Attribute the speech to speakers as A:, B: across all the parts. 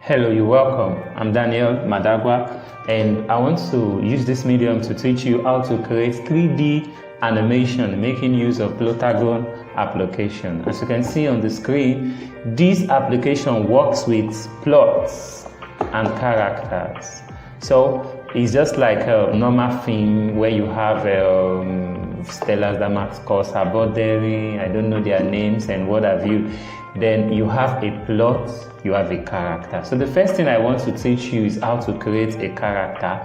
A: Hello, you're welcome. I'm Daniel Madagwa, and I want to use this medium to teach you how to create 3D animation making use of Plotagon application. As you can see on the screen, this application works with plots and characters. So it's just like a normal film where you have Stellas Damascus, Aboderi, I don't know their names and what have you. Then you have a plot, you have a character. So the first thing I want to teach you is how to create a character.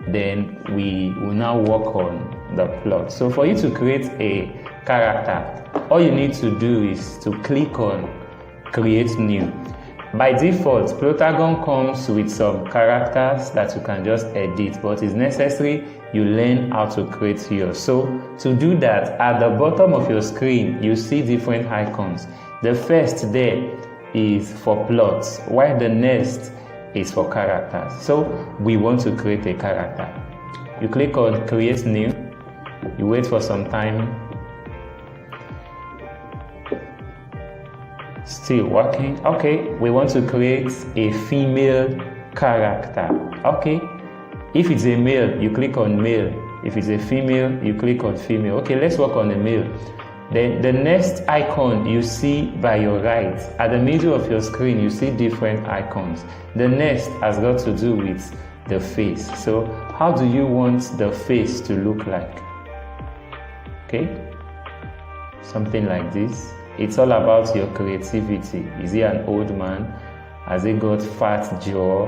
A: Then we will now work on the plot. So for you to create a character, all you need to do is to click on Create New. By default, Plotagon comes with some characters that you can just edit, but it's necessary you learn how to create yours. So to do that, at the bottom of your screen, you see different icons. The first there is for plots, while the next is for characters. So we want to create a character. You click on Create New, you wait for some time. Still working. Okay, we want to create a female character. Okay, if it's a male, you click on male. If it's a female, you click on female. Okay, let's work on the male. Then the next icon you see by your right, at the middle of your screen, you see different icons. The next has got to do with the face. So how do you want the face to look like? Okay, something like this. It's all about your creativity. Is he an old man? Has he got fat jaw?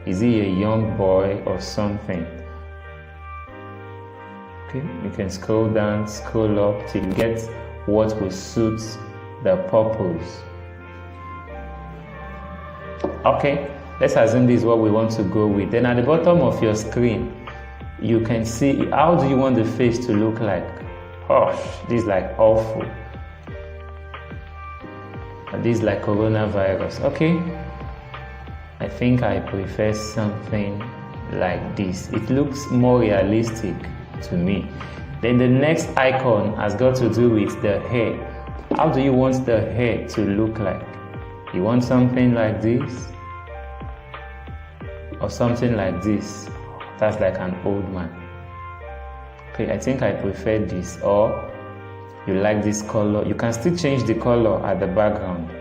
A: Is he a young boy or something? Okay, you can scroll down, scroll up till you get what will suit the purpose. Okay, let's assume this is what we want to go with. Then at the bottom of your screen, you can see how do you want the face to look like. Oh, this is like awful. This is like coronavirus. Okay, I think I prefer something like this. It looks more realistic to me. Then the next icon has got to do with the hair. How do you want the hair to look like? You want something like this? Or something like this? That's like an old man. Okay, I think I prefer this. Or you like this color. You can still change the color at the background.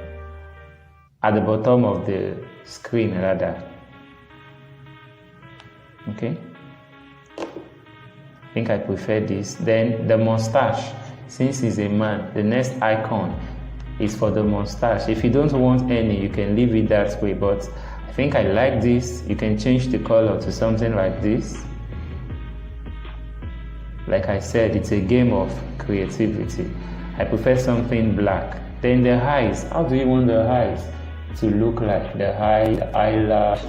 A: At the bottom of the screen rather. Okay. I think I prefer this. Then the mustache, since he's a man, the next icon is for the mustache. If you don't want any, you can leave it that way, but I think I like this. You can change the color to something like this. Like I said, it's a game of creativity. I prefer something black. Then the eyes, how do you want the eyes to look like? The eye, the eyelash,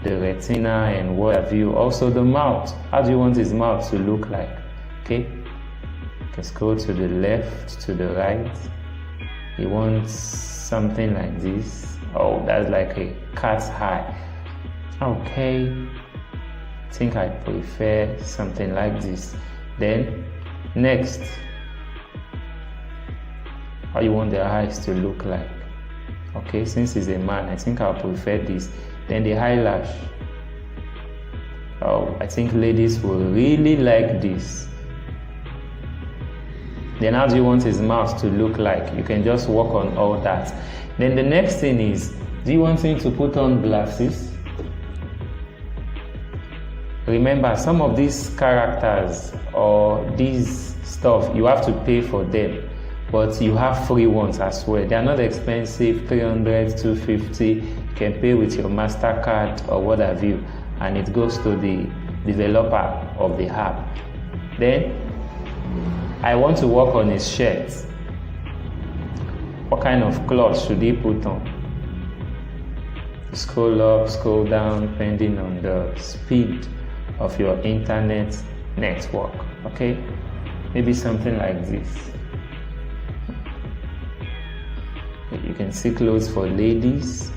A: the retina and what have you. Also the mouth, how do you want his mouth to look like? Okay, you can scroll to the left, to the right. You want something like this. Oh, that's like a cat's eye. Okay, I think I prefer something like this. Then next, how you want the eyes to look like? Okay, since he's a man, I think I'll prefer this. Then the eyelash. Oh, I think ladies will really like this. Then how do you want his mouth to look like? You can just work on all that. Then the next thing is, do you want him to put on glasses? Remember, some of these characters or these stuff, you have to pay for them. But you have free ones as well. They are not expensive, 300, 250. You can pay with your MasterCard or what have you, and it goes to the developer of the app. Then I want to work on his shirt. What kind of cloth should he put on? Scroll up, scroll down, depending on the speed of your internet network. Okay, maybe something like this. You can see clothes for ladies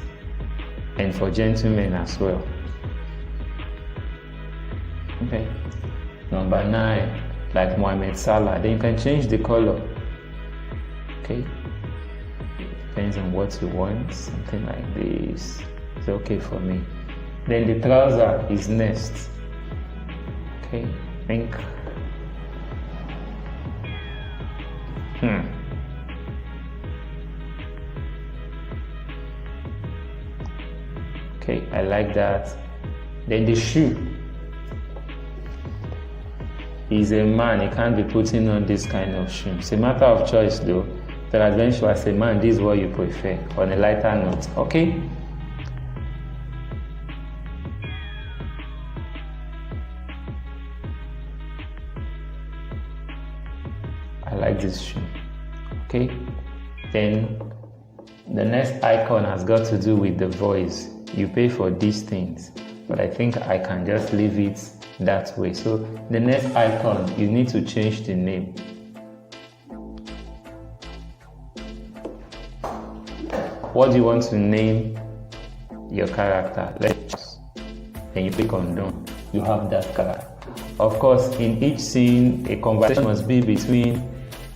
A: and for gentlemen as well. Okay. Number 9, like Mohamed Salah. Then you can change the color. Okay. Depends on what you want. Something like this. It's okay for me. Then the trouser is next. Okay, think. Okay, I like that. Then the shoe. He's a man, he can't be putting on this kind of shoe. It's a matter of choice though. Peradventure, as a man, this is what you prefer. On a lighter note, okay? I like this shoe. Okay? Then the next icon has got to do with the voice. You pay for these things, but I think I can just leave it that way. So the next icon, you need to change the name. What do you want to name your character? Then you click on done. You have that character. Of course, in each scene, a conversation must be between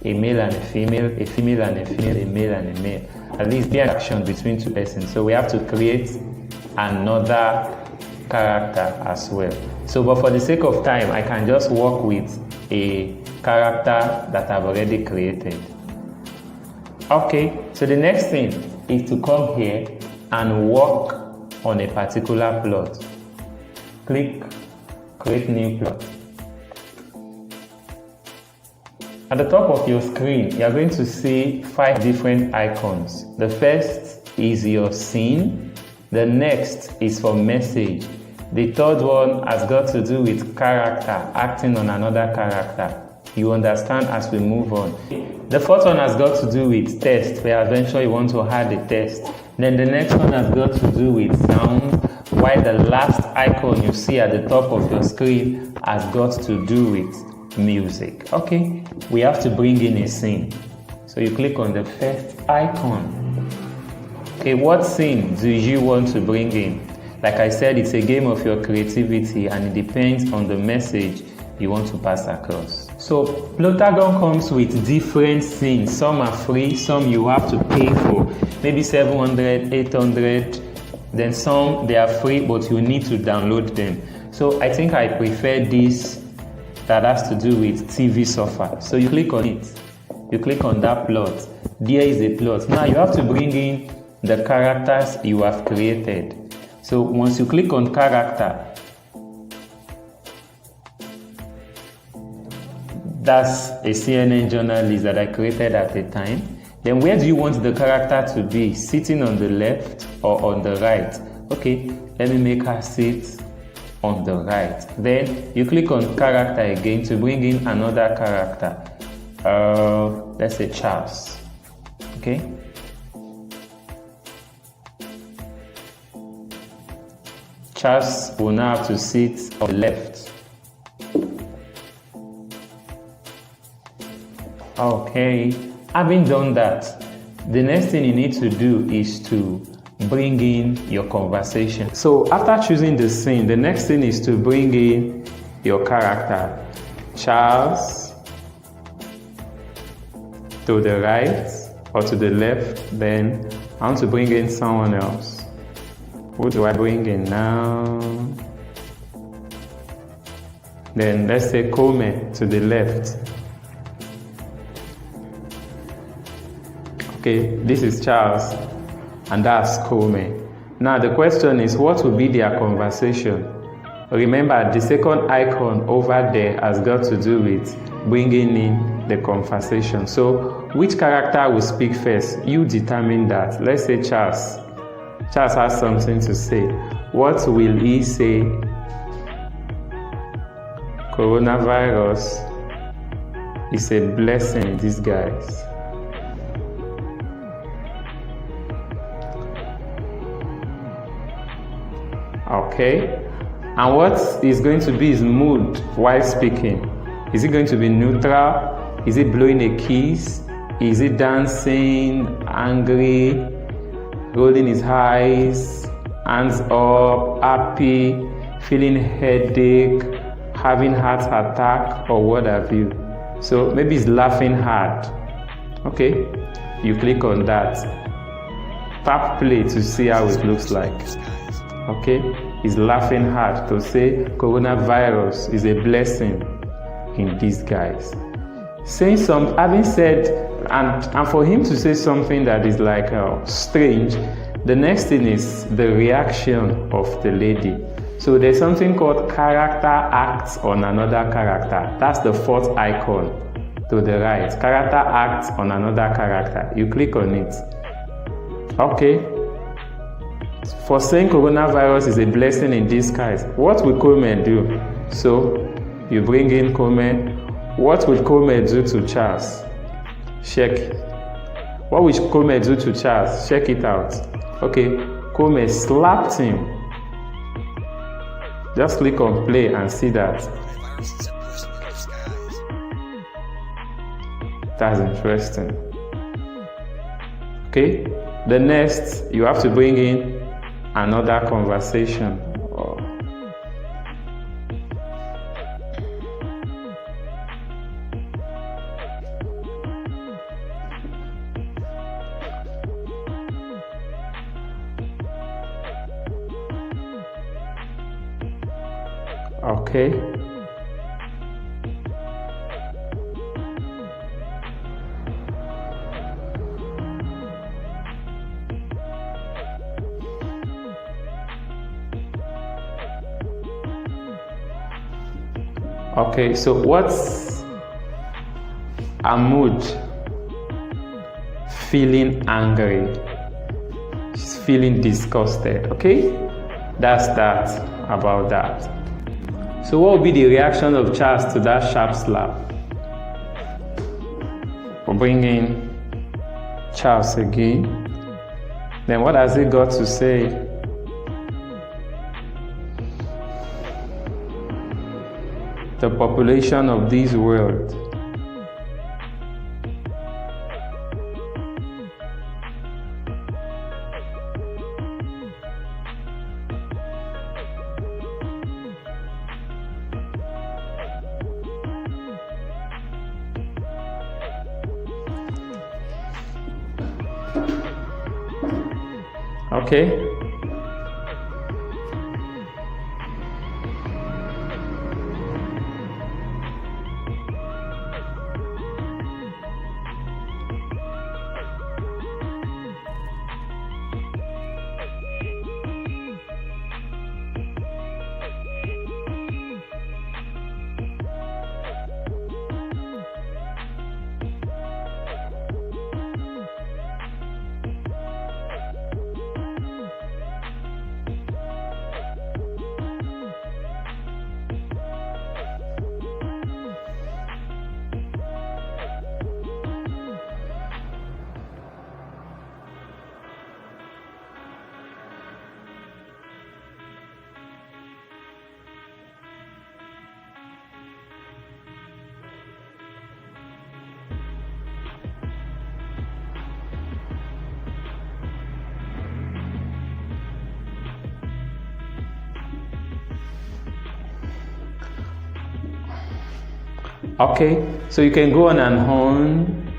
A: a male and a female and a female, a male and a male. At least be an action between two persons. So we have to create another character as well. So, but for the sake of time, I can just work with a character that I've already created. Okay, so the next thing is to come here and work on a particular plot. Click create new plot. At the top of your screen, you are going to see 5 different icons. The first is your scene. The next is for message. The third one has got to do with character, acting on another character. You understand as we move on. The fourth one has got to do with text, where eventually you want to add the text. Then the next one has got to do with sound, while the last icon you see at the top of your screen has got to do with music. Okay, we have to bring in a scene. So you click on the first icon. Okay, what scene do you want to bring in? Like I said, it's a game of your creativity and it depends on the message you want to pass across. So Plotagon comes with different scenes. Some are free, some you have to pay for. Maybe 700, 800. Then some they are free, but you need to download them. So I think I prefer this that has to do with TV software. So you click on it. You click on that plot. There is a plot. Now you have to bring in the characters you have created. So once you click on character, that's a CNN journalist that I created at the time. Then where do you want the character to be? Sitting on the left or on the right? Okay, let me make her sit on the right. Then you click on character again to bring in another character. Let's say Charles. Okay. Charles will now have to sit on the left. Okay, having done that, the next thing you need to do is to bring in your conversation. So after choosing the scene, the next thing is to bring in your character. Charles to the right or to the left. Then I want to bring in someone else. Who do I bring in now? Then let's say Come to the left. Okay, this is Charles and that's Come. Now the question is, what will be their conversation? Remember, the second icon over there has got to do with bringing in the conversation. So which character will speak first? You determine that. Let's say Charles. Charles has something to say. What will he say? Coronavirus is a blessing in disguise. Okay. And what is going to be his mood while speaking? Is it going to be neutral? Is it blowing a kiss? Is it dancing, angry, rolling his eyes, hands up, happy, feeling headache, having heart attack, or what have you? So maybe he's laughing hard. Okay, you click on that. Tap play to see how it looks like. Okay, he's laughing hard to say coronavirus is a blessing in disguise. Having said, and for him to say something that is like strange, the next thing is the reaction of the lady. So there's something called character acts on another character. That's the fourth icon to the right. Character acts on another character. You click on it. Okay. For saying coronavirus is a blessing in disguise, what will Coleman do? So you bring in Coleman. What will Coleman do to Charles? Check. What will Coleman do to Charles? Check it out. Okay, Coleman slapped him. Just click on play and see that. That's interesting. Okay, the next, you have to bring in another conversation. Okay. Okay, so what's Ahmud feeling angry? She's feeling disgusted. Okay, that's that about that. So what will be the reaction of Charles to that sharp slap? We'll bring in Charles again. Then what has he got to say? The population of this world. Okay. Okay, so you can go on and on.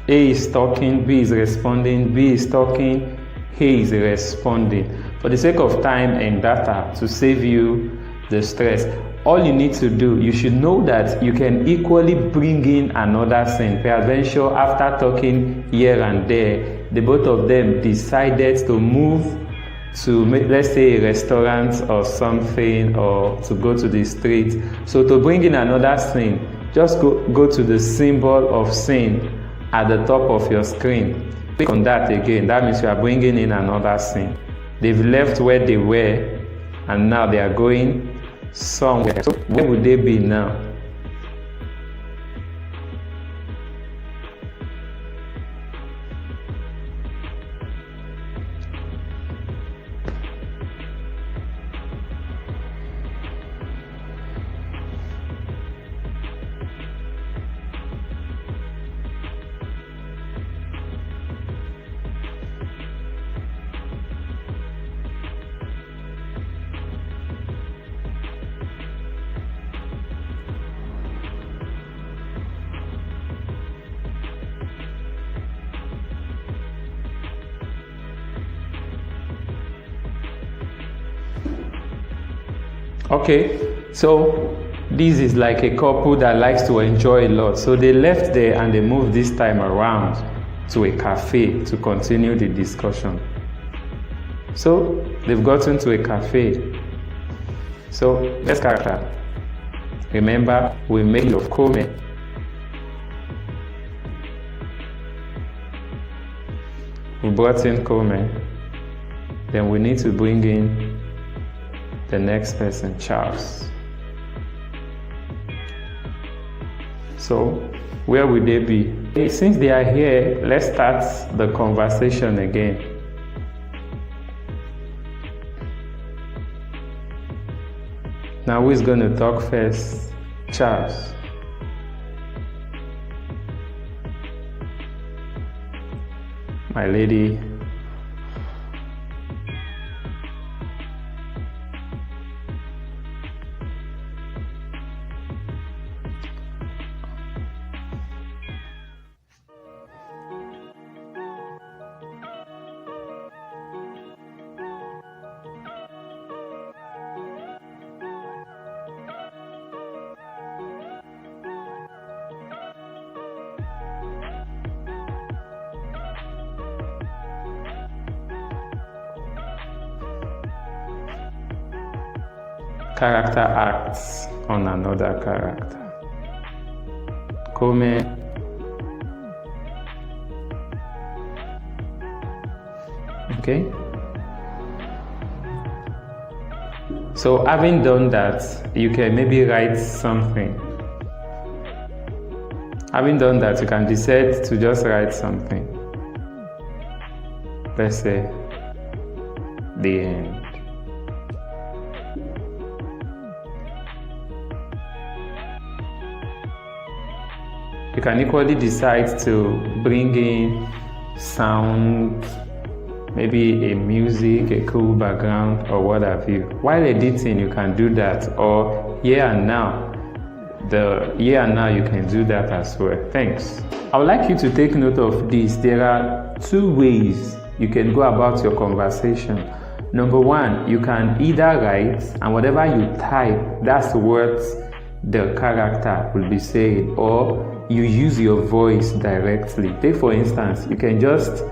A: A is talking, B is responding, B is talking, A is responding. For the sake of time and data, to save you the stress, all you need to do, you should know that you can equally bring in another scene. Peradventure, after talking here and there, the both of them decided to move to, let's say, a restaurant or something, or to go to the street. So to bring in another scene, just go to the symbol of scene at the top of your screen. Click on that again. That means you are bringing in another scene. They've left where they were and now they are going somewhere. So where would they be now? Okay, so this is like a couple that likes to enjoy a lot. So they left there and they moved this time around to a cafe to continue the discussion. So they've gotten to a cafe. So let's character. Remember, we made of Kome. We brought in Kome. Then we need to bring in the next person, Charles. So where will they be? Since they are here, let's start the conversation again. Now who is going to talk first? Charles. My lady. Character acts on another character. Kome. Okay. So having done that, you can maybe write something. Having done that, you can decide to just write something. Let's say the end. You can equally decide to bring in sound, maybe a music, a cool background, or what have you. While editing, you can do that, or here and now. The here and now, you can do that as well. Thanks. I would like you to take note of this. There are two ways you can go about your conversation. Number one, you can either write, and whatever you type, that's what the character will be saying, or you use your voice directly. Take for instance, you can just,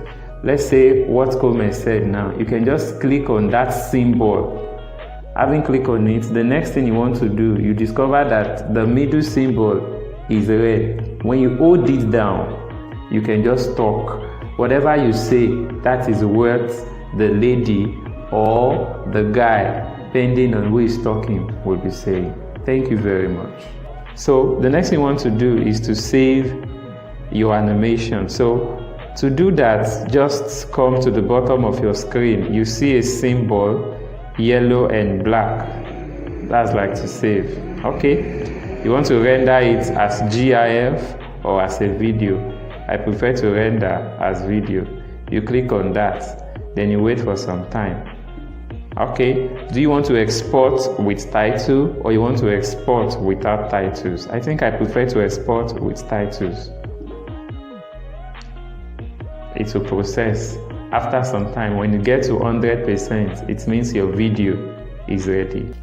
A: let's say what Kome said now, you can just click on that symbol. Having clicked on it, the next thing you want to do, you discover that the middle symbol is red. When you hold it down, you can just talk. Whatever you say, that is what the lady or the guy, depending on who is talking, will be saying. Thank you very much. So the next thing you want to do is to save your animation. So to do that, just come to the bottom of your screen. You see a symbol, yellow and black. That's like to save. Okay. You want to render it as GIF or as a video. I prefer to render as video. You click on that, then you wait for some time. Okay, do you want to export with title or you want to export without titles? I think I prefer to export with titles. It will process. After some time, when you get to 100%, it means your video is ready.